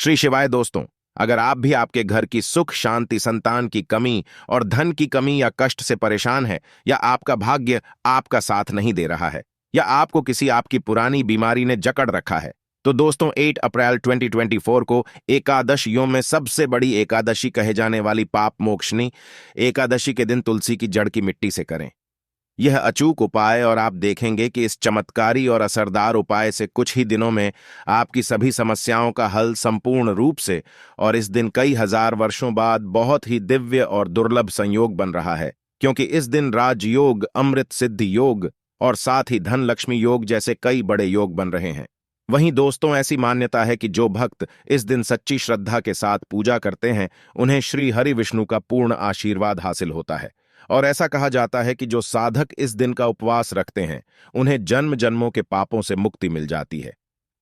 श्री शिवाय दोस्तों, अगर आप भी आपके घर की सुख शांति, संतान की कमी और धन की कमी या कष्ट से परेशान हैं, या आपका भाग्य आपका साथ नहीं दे रहा है, या आपको किसी आपकी पुरानी बीमारी ने जकड़ रखा है, तो दोस्तों 8 अप्रैल 2024 को एकादश योम में सबसे बड़ी एकादशी कहे जाने वाली पाप मोक्षनी एकादशी के दिन तुलसी की जड़ की मिट्टी से करें यह अचूक उपाय, और आप देखेंगे कि इस चमत्कारी और असरदार उपाय से कुछ ही दिनों में आपकी सभी समस्याओं का हल संपूर्ण रूप से, और इस दिन कई हजार वर्षों बाद बहुत ही दिव्य और दुर्लभ संयोग बन रहा है, क्योंकि इस दिन राजयोग, अमृत सिद्धि योग और साथ ही धन लक्ष्मी योग जैसे कई बड़े योग बन रहे हैं। वहीं दोस्तों, ऐसी मान्यता है कि जो भक्त इस दिन सच्ची श्रद्धा के साथ पूजा करते हैं, उन्हें श्री हरि विष्णु का पूर्ण आशीर्वाद हासिल होता है। और ऐसा कहा जाता है कि जो साधक इस दिन का उपवास रखते हैं, उन्हें जन्म जन्मों के पापों से मुक्ति मिल जाती है।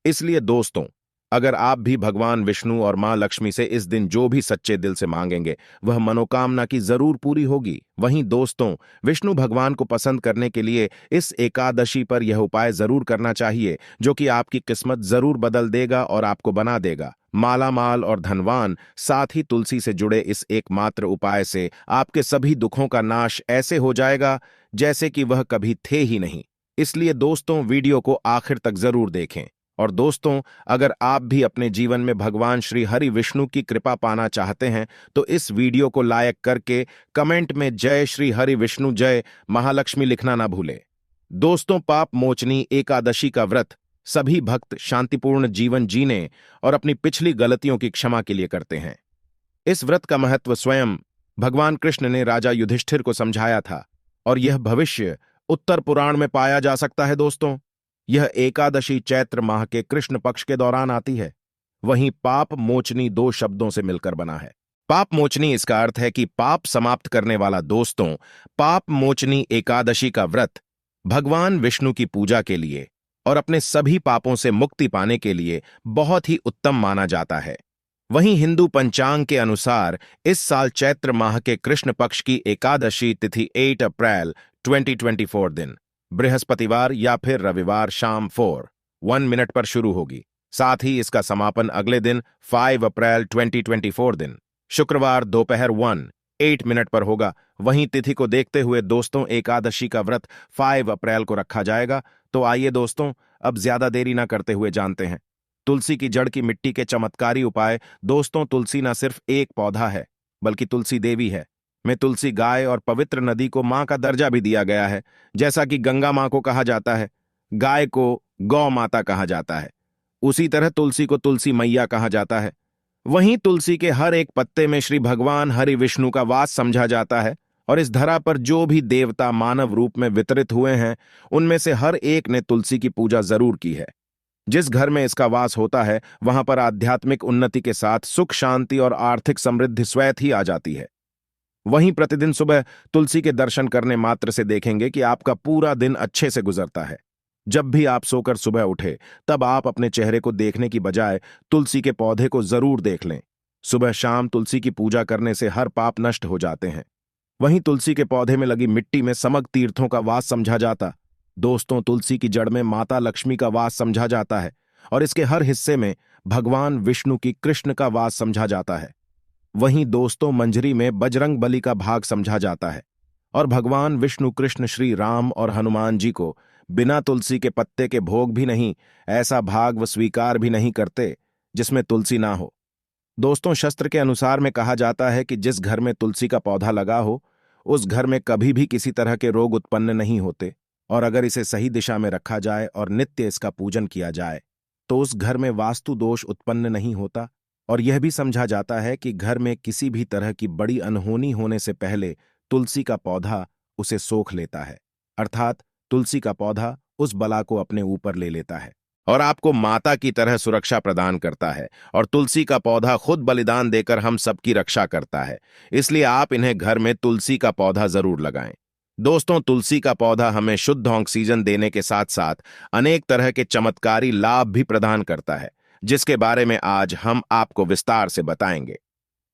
इसलिए दोस्तों, अगर आप भी भगवान विष्णु और मां लक्ष्मी से इस दिन जो भी सच्चे दिल से मांगेंगे, वह मनोकामना की जरूर पूरी होगी। वहीं दोस्तों, विष्णु भगवान को पसंद करने के लिए इस एकादशी पर यह उपाय जरूर करना चाहिए, जो कि आपकी किस्मत जरूर बदल देगा और आपको बना देगा माला माल और धनवान। साथ ही तुलसी से जुड़े इस एकमात्र उपाय से आपके सभी दुखों का नाश ऐसे हो जाएगा जैसे कि वह कभी थे ही नहीं। इसलिए दोस्तों, वीडियो को आखिर तक जरूर देखें। और दोस्तों, अगर आप भी अपने जीवन में भगवान श्री हरि विष्णु की कृपा पाना चाहते हैं, तो इस वीडियो को लाइक करके कमेंट में जय श्री हरि विष्णु, जय महालक्ष्मी लिखना ना भूलें। दोस्तों, पाप मोचनी एकादशी का व्रत सभी भक्त शांतिपूर्ण जीवन जीने और अपनी पिछली गलतियों की क्षमा के लिए करते हैं। इस व्रत का महत्व स्वयं भगवान कृष्ण ने राजा युधिष्ठिर को समझाया था, और यह भविष्य उत्तर पुराण में पाया जा सकता है। दोस्तों, यह एकादशी चैत्र माह के कृष्ण पक्ष के दौरान आती है। वहीं पाप मोचनी 2 शब्दों से मिलकर बना है। पाप मोचनी इसका अर्थ है कि पाप समाप्त करने वाला। दोस्तों, पाप मोचनी एकादशी का व्रत भगवान विष्णु की पूजा के लिए और अपने सभी पापों से मुक्ति पाने के लिए बहुत ही उत्तम माना जाता है। वहीं हिंदू पंचांग के अनुसार इस साल चैत्र माह के कृष्ण पक्ष की एकादशी तिथि 8 अप्रैल 2024 दिन बृहस्पतिवार या फिर रविवार शाम 4:01 मिनट पर शुरू होगी। साथ ही इसका समापन अगले दिन 5 अप्रैल 2024 दिन शुक्रवार दोपहर 1:08 मिनट पर होगा। वहीं तिथि को देखते हुए दोस्तों, एकादशी का व्रत 5 अप्रैल को रखा जाएगा। तो आइए दोस्तों, अब ज्यादा देरी ना करते हुए जानते हैं तुलसी की जड़ की मिट्टी के चमत्कारी उपाय। दोस्तों, तुलसी न सिर्फ एक पौधा है, बल्कि तुलसी देवी है। में तुलसी गाय और पवित्र नदी को मां का दर्जा भी दिया गया है। जैसा कि गंगा मां को कहा जाता है, गाय को गौ माता कहा जाता है, उसी तरह तुलसी को तुलसी मैया कहा जाता है। वहीं तुलसी के हर एक पत्ते में श्री भगवान हरि विष्णु का वास समझा जाता है, और इस धरा पर जो भी देवता मानव रूप में वितरित हुए हैं, उनमें से हर एक ने तुलसी की पूजा जरूर की है। जिस घर में इसका वास होता है, वहां पर आध्यात्मिक उन्नति के साथ सुख शांति और आर्थिक समृद्धि स्वैत ही आ जाती है। वहीं प्रतिदिन सुबह तुलसी के दर्शन करने मात्र से देखेंगे कि आपका पूरा दिन अच्छे से गुजरता है। जब भी आप सोकर सुबह उठे, तब आप अपने चेहरे को देखने की बजाय तुलसी के पौधे को जरूर देख लें। सुबह शाम तुलसी की पूजा करने से हर पाप नष्ट हो जाते हैं। वहीं तुलसी के पौधे में लगी मिट्टी में समग्र तीर्थों का वास समझा जाता। दोस्तों, तुलसी की जड़ में माता लक्ष्मी का वास समझा जाता है, और इसके हर हिस्से में भगवान विष्णु की कृष्ण का वास समझा जाता है। वहीं दोस्तों, मंजरी में बजरंग बली का भाग समझा जाता है, और भगवान विष्णु कृष्ण श्री राम और हनुमान जी को बिना तुलसी के पत्ते के भोग भी नहीं, ऐसा भाग व स्वीकार भी नहीं करते जिसमें तुलसी ना हो। दोस्तों, शास्त्र के अनुसार में कहा जाता है कि जिस घर में तुलसी का पौधा लगा हो, उस घर में कभी भी किसी तरह के रोग उत्पन्न नहीं होते, और अगर इसे सही दिशा में रखा जाए और नित्य इसका पूजन किया जाए, तो उस घर में वास्तु दोष उत्पन्न नहीं होता। और यह भी समझा जाता है कि घर में किसी भी तरह की बड़ी अनहोनी होने से पहले तुलसी का पौधा उसे सोख लेता है, अर्थात तुलसी का पौधा उस बला को अपने ऊपर ले लेता है और आपको माता की तरह सुरक्षा प्रदान करता है। और तुलसी का पौधा खुद बलिदान देकर हम सबकी रक्षा करता है। इसलिए आप इन्हें घर में तुलसी का पौधा जरूर लगाएं। दोस्तों, तुलसी का पौधा हमें शुद्ध ऑक्सीजन देने के साथ साथ अनेक तरह के चमत्कारी लाभ भी प्रदान करता है, जिसके बारे में आज हम आपको विस्तार से बताएंगे।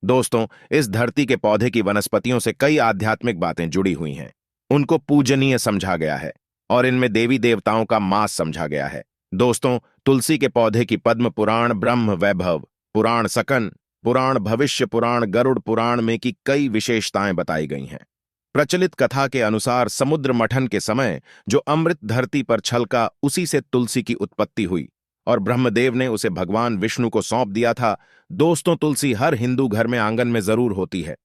दोस्तों, इस धरती के पौधे की वनस्पतियों से कई आध्यात्मिक बातें जुड़ी हुई हैं। उनको पूजनीय समझा गया है और इनमें देवी देवताओं का मास समझा गया है। दोस्तों, तुलसी के पौधे की पद्म पुराण, ब्रह्म वैभव पुराण सकन, पुराण भविष्य पुराण, गरुड़ पुराण में की कई विशेषताएं बताई गई हैं। प्रचलित कथा के अनुसार समुद्र मंथन के समय जो अमृत धरती पर छलका, उसी से तुलसी की उत्पत्ति हुई और ब्रह्मदेव ने उसे भगवान विष्णु को सौंप दिया था। दोस्तों, तुलसी हर हिंदू घर में आंगन में जरूर होती है।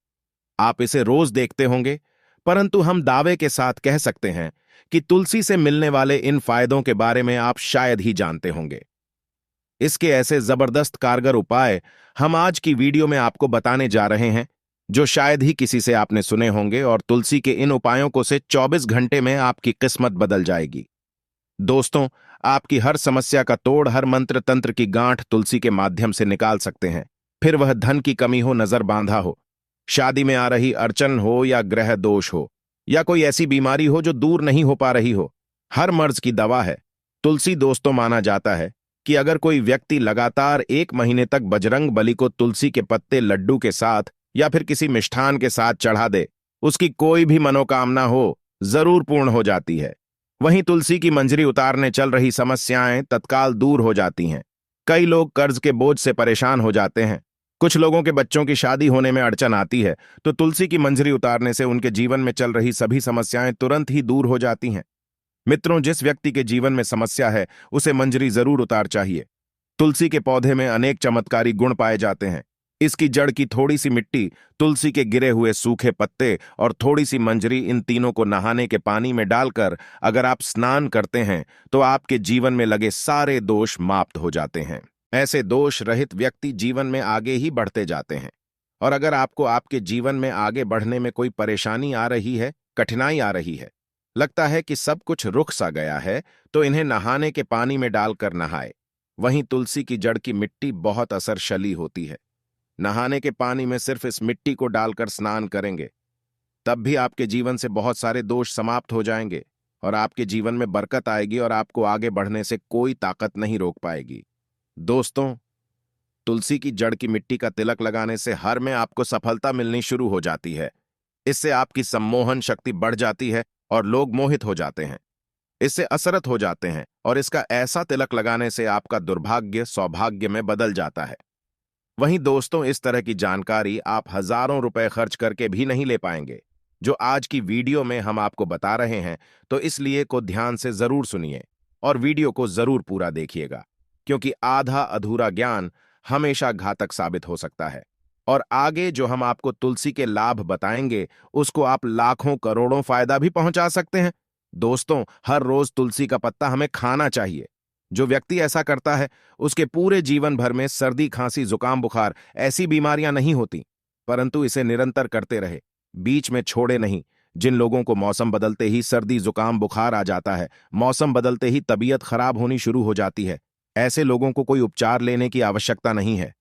आप इसे रोज देखते होंगे, परंतु हम दावे के साथ कह सकते हैं कि तुलसी से मिलने वाले इन फायदों के बारे में आप शायद ही जानते होंगे। इसके ऐसे जबरदस्त कारगर उपाय हम आज की वीडियो में आपको बताने जा रहे हैं, जो शायद ही किसी से आपने सुने होंगे, और तुलसी के इन उपायों को से 24 घंटे में आपकी किस्मत बदल जाएगी। दोस्तों, आपकी हर समस्या का तोड़, हर मंत्र तंत्र की गांठ तुलसी के माध्यम से निकाल सकते हैं। फिर वह धन की कमी हो, नजर बांधा हो, शादी में आ रही अड़चन हो, या ग्रह दोष हो, या कोई ऐसी बीमारी हो जो दूर नहीं हो पा रही हो, हर मर्ज की दवा है तुलसी। दोस्तों, माना जाता है कि अगर कोई व्यक्ति लगातार 1 महीने तक बजरंग बली को तुलसी के पत्ते लड्डू के साथ या फिर किसी मिष्ठान के साथ चढ़ा दे, उसकी कोई भी मनोकामना हो जरूर पूर्ण हो जाती है। वहीं तुलसी की मंजरी उतारने चल रही समस्याएं तत्काल दूर हो जाती हैं। कई लोग कर्ज के बोझ से परेशान हो जाते हैं, कुछ लोगों के बच्चों की शादी होने में अड़चन आती है, तो तुलसी की मंजरी उतारने से उनके जीवन में चल रही सभी समस्याएं तुरंत ही दूर हो जाती हैं। मित्रों, जिस व्यक्ति के जीवन में समस्या है उसे मंजरी जरूर उतार चाहिए। तुलसी के पौधे में अनेक चमत्कारी गुण पाए जाते हैं। इसकी जड़ की थोड़ी सी मिट्टी, तुलसी के गिरे हुए सूखे पत्ते और थोड़ी सी मंजरी, इन तीनों को नहाने के पानी में डालकर अगर आप स्नान करते हैं तो आपके जीवन में लगे सारे दोष समाप्त हो जाते हैं। ऐसे दोष रहित व्यक्ति जीवन में आगे ही बढ़ते जाते हैं। और अगर आपको आपके जीवन में आगे बढ़ने में कोई परेशानी आ रही है, कठिनाई आ रही है, लगता है कि सब कुछ रुक सा गया है, तो इन्हें नहाने के पानी में डालकर नहाए। वहीं तुलसी की जड़ की मिट्टी बहुत असरशली होती है। नहाने के पानी में सिर्फ इस मिट्टी को डालकर स्नान करेंगे, तब भी आपके जीवन से बहुत सारे दोष समाप्त हो जाएंगे और आपके जीवन में बरकत आएगी और आपको आगे बढ़ने से कोई ताकत नहीं रोक पाएगी। दोस्तों, तुलसी की जड़ की मिट्टी का तिलक लगाने से हर में आपको सफलता मिलनी शुरू हो जाती है। इससे आपकी सम्मोहन शक्ति बढ़ जाती है और लोग मोहित हो जाते हैं, इससे असरत हो जाते हैं, और इसका ऐसा तिलक लगाने से आपका दुर्भाग्य सौभाग्य में बदल जाता है। वहीं दोस्तों, इस तरह की जानकारी आप हजारों रुपए खर्च करके भी नहीं ले पाएंगे, जो आज की वीडियो में हम आपको बता रहे हैं। तो इसलिए को ध्यान से जरूर सुनिए और वीडियो को जरूर पूरा देखिएगा, क्योंकि आधा अधूरा ज्ञान हमेशा घातक साबित हो सकता है। और आगे जो हम आपको तुलसी के लाभ बताएंगे, उसको आप लाखों करोड़ों फायदा भी पहुंचा सकते हैं। दोस्तों, हर रोज तुलसी का पत्ता हमें खाना चाहिए। जो व्यक्ति ऐसा करता है, उसके पूरे जीवन भर में सर्दी, खांसी, जुकाम, बुखार ऐसी बीमारियां नहीं होती, परंतु इसे निरंतर करते रहे, बीच में छोड़े नहीं। जिन लोगों को मौसम बदलते ही सर्दी, जुकाम, बुखार आ जाता है, मौसम बदलते ही तबीयत खराब होनी शुरू हो जाती है, ऐसे लोगों को कोई उपचार लेने की आवश्यकता नहीं है।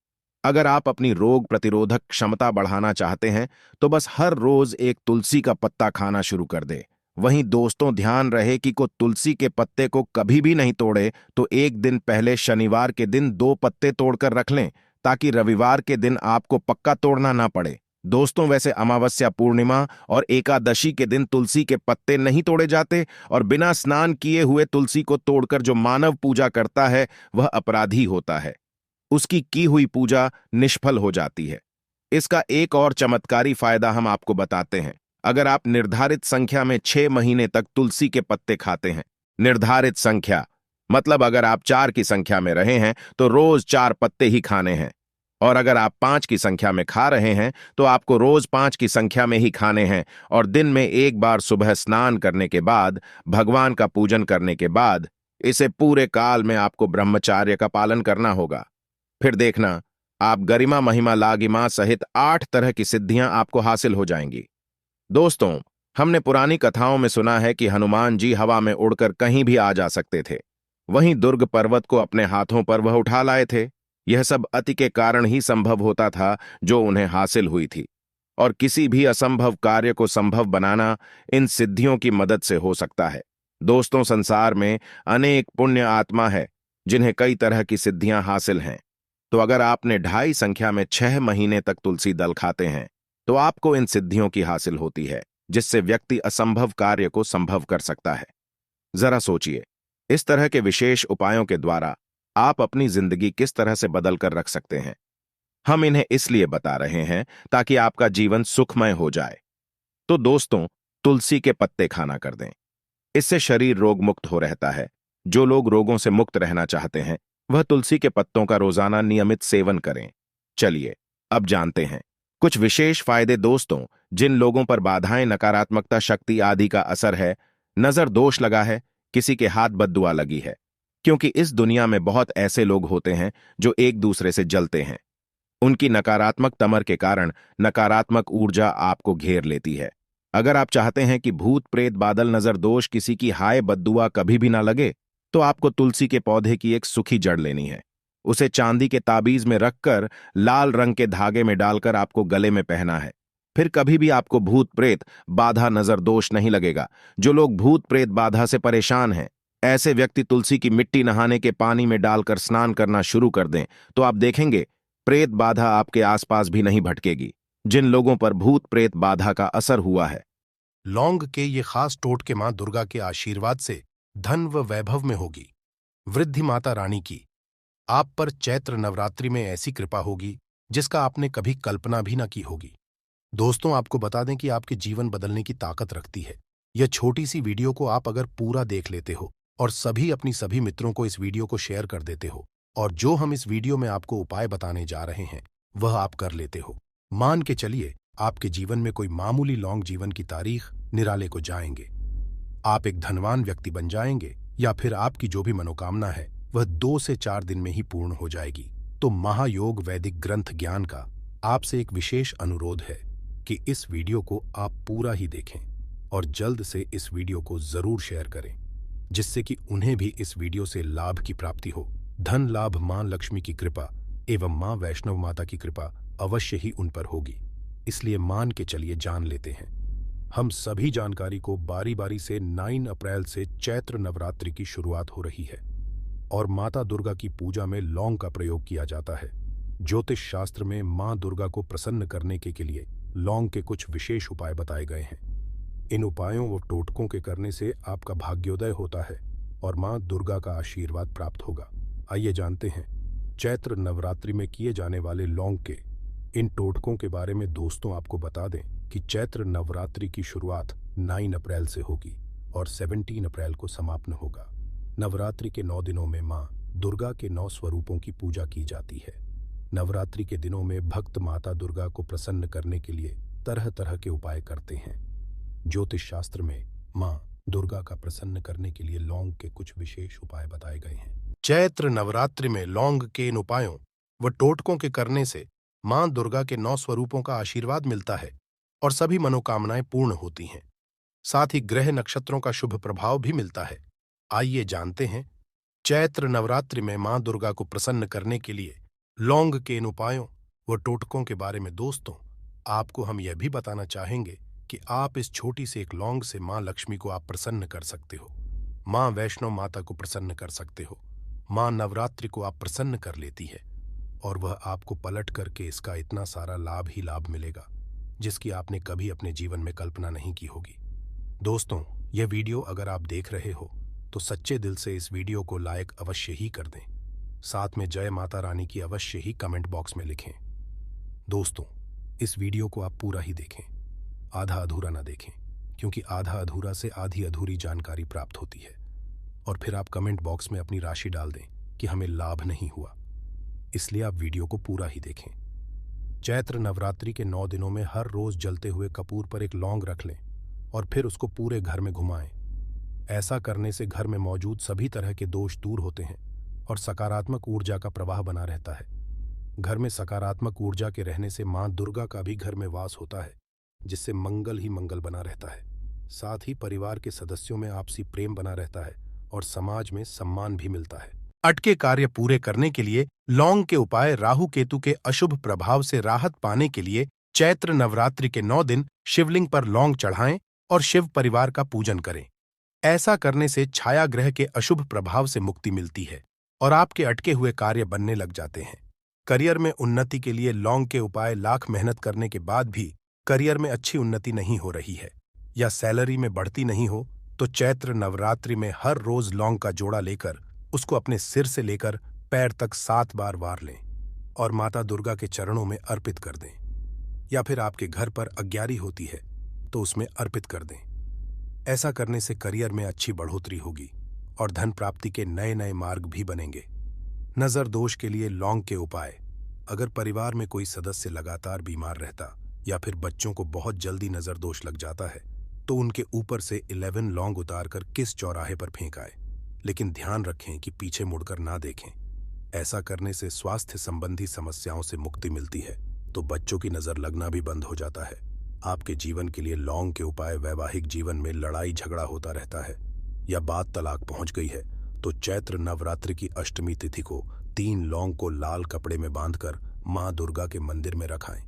अगर आप अपनी रोग प्रतिरोधक क्षमता बढ़ाना चाहते हैं, तो बस हर रोज एक तुलसी का पत्ता खाना शुरू कर दे। वहीं दोस्तों, ध्यान रहे कि को तुलसी के पत्ते को कभी भी नहीं तोड़े, तो एक दिन पहले शनिवार के दिन 2 पत्ते तोड़कर रख लें, ताकि रविवार के दिन आपको पक्का तोड़ना ना पड़े। दोस्तों, वैसे अमावस्या, पूर्णिमा और एकादशी के दिन तुलसी के पत्ते नहीं तोड़े जाते, और बिना स्नान किए हुए तुलसी को तोड़कर जो मानव पूजा करता है वह अपराधी होता है, उसकी की हुई पूजा निष्फल हो जाती है। इसका एक और चमत्कारी फायदा हम आपको बताते हैं। अगर आप निर्धारित संख्या में 6 महीने तक तुलसी के पत्ते खाते हैं, निर्धारित संख्या मतलब अगर आप 4 की संख्या में रहे हैं तो रोज 4 पत्ते ही खाने हैं, और अगर आप 5 की संख्या में खा रहे हैं तो आपको रोज 5 की संख्या में ही खाने हैं, और दिन में एक बार सुबह स्नान करने के बाद, भगवान का पूजन करने के बाद, इसे पूरे काल में आपको ब्रह्मचार्य का पालन करना होगा। फिर देखना, आप गरिमा, महिमा, लागिमा सहित 8 तरह की सिद्धियां आपको हासिल हो जाएंगी। दोस्तों, हमने पुरानी कथाओं में सुना है कि हनुमान जी हवा में उड़कर कहीं भी आ जा सकते थे। वहीं दुर्ग पर्वत को अपने हाथों पर वह उठा लाए थे। यह सब अति के कारण ही संभव होता था जो उन्हें हासिल हुई थी, और किसी भी असंभव कार्य को संभव बनाना इन सिद्धियों की मदद से हो सकता है। दोस्तों, संसार में अनेक पुण्य आत्मा है जिन्हें कई तरह की सिद्धियां हासिल हैं। तो अगर आपने 2.5 संख्या में 6 महीने तक तुलसी दल खाते हैं, तो आपको इन सिद्धियों की हासिल होती है, जिससे व्यक्ति असंभव कार्य को संभव कर सकता है। जरा सोचिए, इस तरह के विशेष उपायों के द्वारा आप अपनी जिंदगी किस तरह से बदल कर रख सकते हैं। हम इन्हें इसलिए बता रहे हैं ताकि आपका जीवन सुखमय हो जाए। तो दोस्तों, तुलसी के पत्ते खाना कर दें। इससे शरीर रोग मुक्त हो रहता है। जो लोग रोगों से मुक्त रहना चाहते हैं वह तुलसी के पत्तों का रोजाना नियमित सेवन करें। चलिए अब जानते हैं कुछ विशेष फायदे। दोस्तों, जिन लोगों पर बाधाएं, नकारात्मकता शक्ति आदि का असर है, नजर दोष लगा है, किसी के हाथ बद्दुआ लगी है, क्योंकि इस दुनिया में बहुत ऐसे लोग होते हैं जो एक दूसरे से जलते हैं। उनकी नकारात्मक तमर के कारण नकारात्मक ऊर्जा आपको घेर लेती है। अगर आप चाहते हैं कि भूत प्रेत बादल नजर दोष किसी की हाय बद्दुआ कभी भी ना लगे, तो आपको तुलसी के पौधे की एक सूखी जड़ लेनी है। उसे चांदी के ताबीज में रखकर लाल रंग के धागे में डालकर आपको गले में पहना है। फिर कभी भी आपको भूत प्रेत बाधा नजर दोष नहीं लगेगा। जो लोग भूत प्रेत बाधा से परेशान हैं, ऐसे व्यक्ति तुलसी की मिट्टी नहाने के पानी में डालकर स्नान करना शुरू कर दें तो आप देखेंगे प्रेत बाधा आपके आसपास भी नहीं भटकेगी। जिन लोगों पर भूत प्रेत बाधा का असर हुआ है, लौंग के ये खास टोटके मां दुर्गा के आशीर्वाद से धन व वैभव में होगी। वृद्धि माता रानी की आप पर चैत्र नवरात्रि में ऐसी कृपा होगी जिसका आपने कभी कल्पना भी न की होगी। दोस्तों, आपको बता दें कि आपके जीवन बदलने की ताकत रखती है। यह छोटी सी वीडियो को आप अगर पूरा देख लेते हो और अपनी सभी मित्रों को इस वीडियो को शेयर कर देते हो और जो हम इस वीडियो में आपको उपाय बताने जा रहे हैं वह आप कर लेते हो, मान के चलिए आपके जीवन में कोई मामूली लौंग जीवन की तारीख निराले को जाएंगे। आप एक धनवान व्यक्ति बन जाएंगे या फिर आपकी जो भी मनोकामना है वह 2 से 4 दिन में ही पूर्ण हो जाएगी। तो महायोग वैदिक ग्रंथ ज्ञान का आपसे एक विशेष अनुरोध है कि इस वीडियो को आप पूरा ही देखें और जल्द से इस वीडियो को जरूर शेयर करें, जिससे कि उन्हें भी इस वीडियो से लाभ की प्राप्ति हो। धन लाभ मां लक्ष्मी की कृपा एवं मां वैष्णव माता की कृपा अवश्य ही उन पर होगी। इसलिए मान के चलिए जान लेते हैं। हम सभी जानकारी को बारी बारी से 9 अप्रैल से चैत्र नवरात्रि की शुरुआत हो रही है और माता दुर्गा की पूजा में लौंग का प्रयोग किया जाता है। ज्योतिष शास्त्र में मां दुर्गा को प्रसन्न करने के लिए लौंग के कुछ विशेष उपाय बताए गए हैं। इन उपायों व टोटकों के करने से आपका भाग्योदय होता है और मां दुर्गा का आशीर्वाद प्राप्त होगा। आइए जानते हैं चैत्र नवरात्रि में किए जाने वाले लौंग के इन टोटकों के बारे में। दोस्तों, आपको बता दें कि चैत्र नवरात्रि की शुरुआत 9 अप्रैल से होगी और 17 अप्रैल को समापन होगा। नवरात्रि के 9 दिनों में मां दुर्गा के 9 स्वरूपों की पूजा की जाती है। नवरात्रि के दिनों में भक्त माता दुर्गा को प्रसन्न करने के लिए तरह तरह के उपाय करते हैं। ज्योतिष शास्त्र में मां दुर्गा का प्रसन्न करने के लिए लौंग के कुछ विशेष उपाय बताए गए हैं। चैत्र नवरात्रि में लौंग के इन उपायों व टोटकों के करने से मां दुर्गा के 9 स्वरूपों का आशीर्वाद मिलता है और सभी मनोकामनाएं पूर्ण होती हैं। साथ ही ग्रह नक्षत्रों का शुभ प्रभाव भी मिलता है। आइए जानते हैं चैत्र नवरात्रि में मां दुर्गा को प्रसन्न करने के लिए लौंग के इन उपायों व टोटकों के बारे में। दोस्तों, आपको हम यह भी बताना चाहेंगे कि आप इस छोटी सी एक लौंग से मां लक्ष्मी को आप प्रसन्न कर सकते हो, मां वैष्णव माता को प्रसन्न कर सकते हो, मां नवरात्रि को आप प्रसन्न कर लेती है और वह आपको पलट करके इसका इतना सारा लाभ ही लाभ मिलेगा जिसकी आपने कभी अपने जीवन में कल्पना नहीं की होगी। दोस्तों, यह वीडियो अगर आप देख रहे हो तो सच्चे दिल से इस वीडियो को लाइक अवश्य ही कर दें। साथ में जय माता रानी की अवश्य ही कमेंट बॉक्स में लिखें। दोस्तों, इस वीडियो को आप पूरा ही देखें, आधा अधूरा ना देखें, क्योंकि आधा अधूरा से आधी अधूरी जानकारी प्राप्त होती है। और फिर आप कमेंट बॉक्स में अपनी राशि डाल दें कि हमें लाभ नहीं हुआ। इसलिए आप वीडियो को पूरा ही देखें। चैत्र नवरात्रि के 9 दिनों में हर रोज जलते हुए कपूर पर एक लौंग रख लें और फिर उसको पूरे घर में घुमाएं। ऐसा करने से घर में मौजूद सभी तरह के दोष दूर होते हैं और सकारात्मक ऊर्जा का प्रवाह बना रहता है। घर में सकारात्मक ऊर्जा के रहने से मां दुर्गा का भी घर में वास होता है, जिससे मंगल ही मंगल बना रहता है। साथ ही परिवार के सदस्यों में आपसी प्रेम बना रहता है और समाज में सम्मान भी मिलता है। अटके कार्य पूरे करने के लिए लौंग के उपाय। राहु केतु के अशुभ प्रभाव से राहत पाने के लिए चैत्र नवरात्रि के 9 दिन शिवलिंग पर लौंग चढ़ाएं और शिव परिवार का पूजन करें। ऐसा करने से छाया ग्रह के अशुभ प्रभाव से मुक्ति मिलती है और आपके अटके हुए कार्य बनने लग जाते हैं। करियर में उन्नति के लिए लौंग के उपाय। लाख मेहनत करने के बाद भी करियर में अच्छी उन्नति नहीं हो रही है या सैलरी में बढ़ती नहीं हो, तो चैत्र नवरात्रि में हर रोज लौंग का जोड़ा लेकर उसको अपने सिर से लेकर पैर तक 7 बार वार लें और माता दुर्गा के चरणों में अर्पित कर दें। या फिर आपके घर पर अग्यारी होती है तो उसमें अर्पित कर दें। ऐसा करने से करियर में अच्छी बढ़ोतरी होगी और धन प्राप्ति के नए नए मार्ग भी बनेंगे। नजर दोष के लिए लौंग के उपाय। अगर परिवार में कोई सदस्य लगातार बीमार रहता या फिर बच्चों को बहुत जल्दी नजर दोष लग जाता है तो उनके ऊपर से 11 लौंग उतारकर किस चौराहे पर फेंक आए, लेकिन ध्यान रखें कि पीछे मुड़कर ना देखें। ऐसा करने से स्वास्थ्य संबंधी समस्याओं से मुक्ति मिलती है तो बच्चों की नजर लगना भी बंद हो जाता है। आपके जीवन के लिए लौंग के उपाय। वैवाहिक जीवन में लड़ाई झगड़ा होता रहता है या बात तलाक पहुंच गई है तो चैत्र नवरात्रि की अष्टमी तिथि को 3 लौंग को लाल कपड़े में बांधकर मां दुर्गा के मंदिर में रखाएं।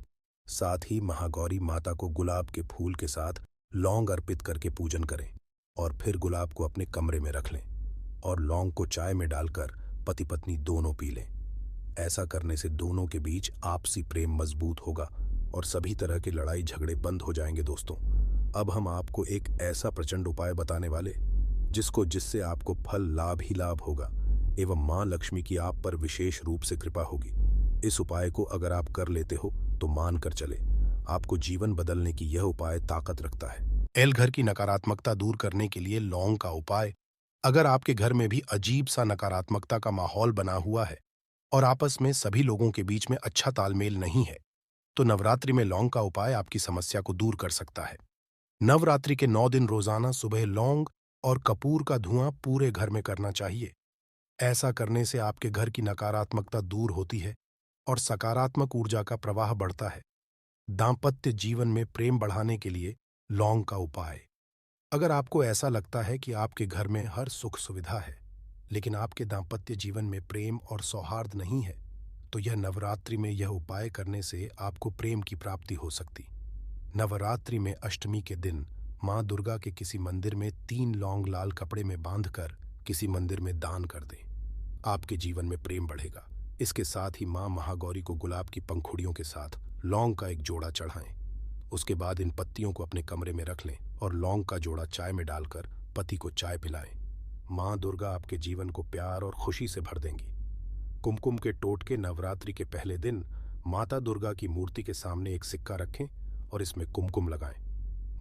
साथ ही महागौरी माता को गुलाब के फूल के साथ लौंग अर्पित करके पूजन करें और फिर गुलाब को अपने कमरे में रख लें और लौंग को चाय में डालकर पति पत्नी दोनों पी लें। ऐसा करने से दोनों के बीच आपसी प्रेम मजबूत होगा और सभी तरह की लड़ाई झगड़े बंद हो जाएंगे। दोस्तों, अब हम आपको एक ऐसा प्रचंड उपाय बताने वाले जिससे आपको फल लाभ ही लाभ होगा एवं मां लक्ष्मी की आप पर विशेष रूप से कृपा होगी। इस उपाय को अगर आप कर लेते हो तो मान कर चले, आपको जीवन बदलने की यह उपाय ताकत रखता है। एल घर की नकारात्मकता दूर करने के लिए लौंग का उपाय। अगर आपके घर में भी अजीब सा नकारात्मकता का माहौल बना हुआ है और आपस में सभी लोगों के बीच में अच्छा तालमेल नहीं है तो नवरात्रि में लौंग का उपाय आपकी समस्या को दूर कर सकता है। नवरात्रि के 9 दिन रोजाना सुबह लौंग और कपूर का धुआं पूरे घर में करना चाहिए। ऐसा करने से आपके घर की नकारात्मकता दूर होती है और सकारात्मक ऊर्जा का प्रवाह बढ़ता है। दांपत्य जीवन में प्रेम बढ़ाने के लिए लौंग का उपाय। अगर आपको ऐसा लगता है कि आपके घर में हर सुख सुविधा है लेकिन आपके दांपत्य जीवन में प्रेम और सौहार्द नहीं है तो यह नवरात्रि में यह उपाय करने से आपको प्रेम की प्राप्ति हो सकती। नवरात्रि में अष्टमी के दिन मां दुर्गा के किसी मंदिर में 3 लौंग लाल कपड़े में बांधकर किसी मंदिर में दान कर दें। आपके जीवन में प्रेम बढ़ेगा। इसके साथ ही मां महागौरी को गुलाब की पंखुड़ियों के साथ लौंग का एक जोड़ा चढ़ाएं। उसके बाद इन पत्तियों को अपने कमरे में रख लें और लौंग का जोड़ा चाय में डालकर पति को चाय पिलाएं। मां दुर्गा आपके जीवन को प्यार और खुशी से भर देंगी। कुमकुम के टोटके। नवरात्रि के पहले दिन माता दुर्गा की मूर्ति के सामने एक सिक्का रखें और इसमें कुमकुम लगाएं।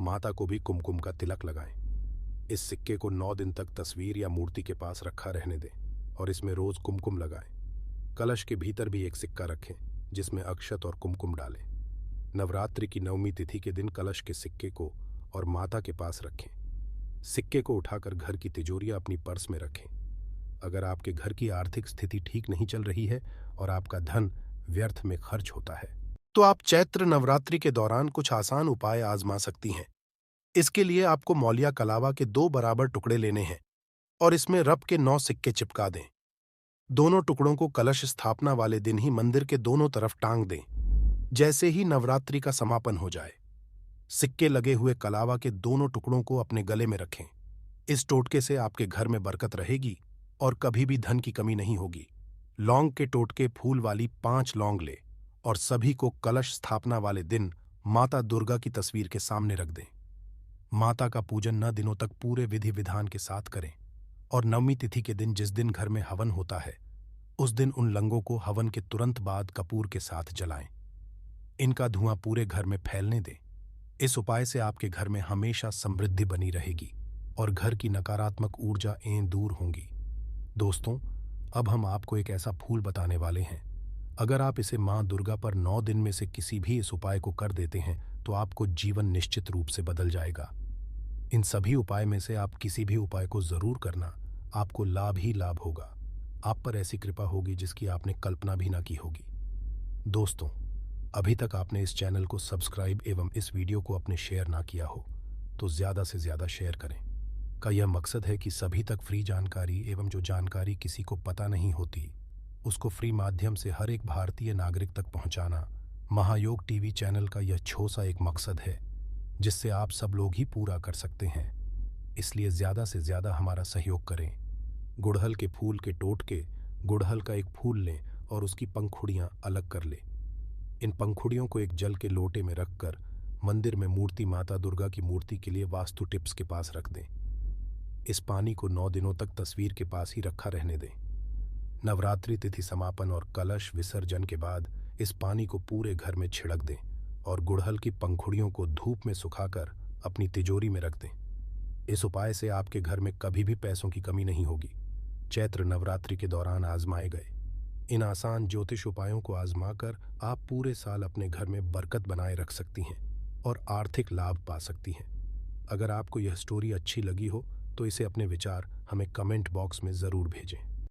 माता को भी कुमकुम का तिलक लगाएं। इस सिक्के को 9 दिन तक तस्वीर या मूर्ति के पास रखा रहने दें और इसमें रोज कुमकुम लगाएं। कलश के भीतर भी एक सिक्का रखें जिसमें अक्षत और कुमकुम डालें। नवरात्रि की 9वीं तिथि के दिन कलश के सिक्के को और माता के पास रखें। सिक्के को उठाकर घर की तिजोरी या अपनी पर्स में रखें। अगर आपके घर की आर्थिक स्थिति ठीक नहीं चल रही है और आपका धन व्यर्थ में खर्च होता है तो आप चैत्र नवरात्रि के दौरान कुछ आसान उपाय आजमा सकती हैं। इसके लिए आपको मौलिया कलावा के 2 बराबर टुकड़े लेने हैं और इसमें रब के 9 सिक्के चिपका दें। दोनों टुकड़ों को कलश स्थापना वाले दिन ही मंदिर के दोनों तरफ टांग दें। जैसे ही नवरात्रि का समापन हो जाए, सिक्के लगे हुए कलावा के दोनों टुकड़ों को अपने गले में रखें। इस टोटके से आपके घर में बरकत रहेगी और कभी भी धन की कमी नहीं होगी। लौंग के टोटके फूल वाली 5 लौंग ले और सभी को कलश स्थापना वाले दिन माता दुर्गा की तस्वीर के सामने रख दें। माता का पूजन 9 दिनों तक पूरे विधि विधान के साथ करें और 9वीं तिथि के दिन जिस दिन घर में हवन होता है उस दिन उन लंगों को हवन के तुरंत बाद कपूर के साथ जलाएं। इनका धुआं पूरे घर में फैलने दें। इस उपाय से आपके घर में हमेशा समृद्धि बनी रहेगी और घर की नकारात्मक ऊर्जाएं दूर होंगी। दोस्तों, अब हम आपको एक ऐसा फूल बताने वाले हैं। अगर आप इसे मां दुर्गा पर 9 दिन में से किसी भी इस उपाय को कर देते हैं तो आपको जीवन निश्चित रूप से बदल जाएगा। इन सभी उपाय में से आप किसी भी उपाय को जरूर करना, आपको लाभ ही लाभ होगा। आप पर ऐसी कृपा होगी जिसकी आपने कल्पना भी ना की होगी। दोस्तों, अभी तक आपने इस चैनल को सब्सक्राइब एवं इस वीडियो को अपने शेयर ना किया हो तो ज़्यादा से ज़्यादा शेयर करें। का यह मकसद है कि सभी तक फ्री जानकारी एवं जो जानकारी किसी को पता नहीं होती उसको फ्री माध्यम से हर एक भारतीय नागरिक तक पहुंचाना महायोग टीवी चैनल का यह छोटा एक मकसद है जिससे आप सब लोग ही पूरा कर सकते हैं। इसलिए ज़्यादा से ज़्यादा हमारा सहयोग करें। गुड़हल के फूल के टोटके। गुड़हल का एक फूल लें और उसकी पंखुड़ियाँ अलग कर लें। इन पंखुड़ियों को एक जल के लोटे में रखकर मंदिर में मूर्ति माता दुर्गा की मूर्ति के लिए वास्तु टिप्स के पास रख दें। इस पानी को 9 दिनों तक तस्वीर के पास ही रखा रहने दें। नवरात्रि तिथि समापन और कलश विसर्जन के बाद इस पानी को पूरे घर में छिड़क दें और गुड़हल की पंखुड़ियों को धूप में सुखाकर अपनी तिजोरी में रख दें। इस उपाय से आपके घर में कभी भी पैसों की कमी नहीं होगी। चैत्र नवरात्रि के दौरान आजमाए गए इन आसान ज्योतिष उपायों को आजमाकर आप पूरे साल अपने घर में बरकत बनाए रख सकती हैं और आर्थिक लाभ पा सकती हैं। अगर आपको यह स्टोरी अच्छी लगी हो तो इसे अपने विचार हमें कमेंट बॉक्स में ज़रूर भेजें।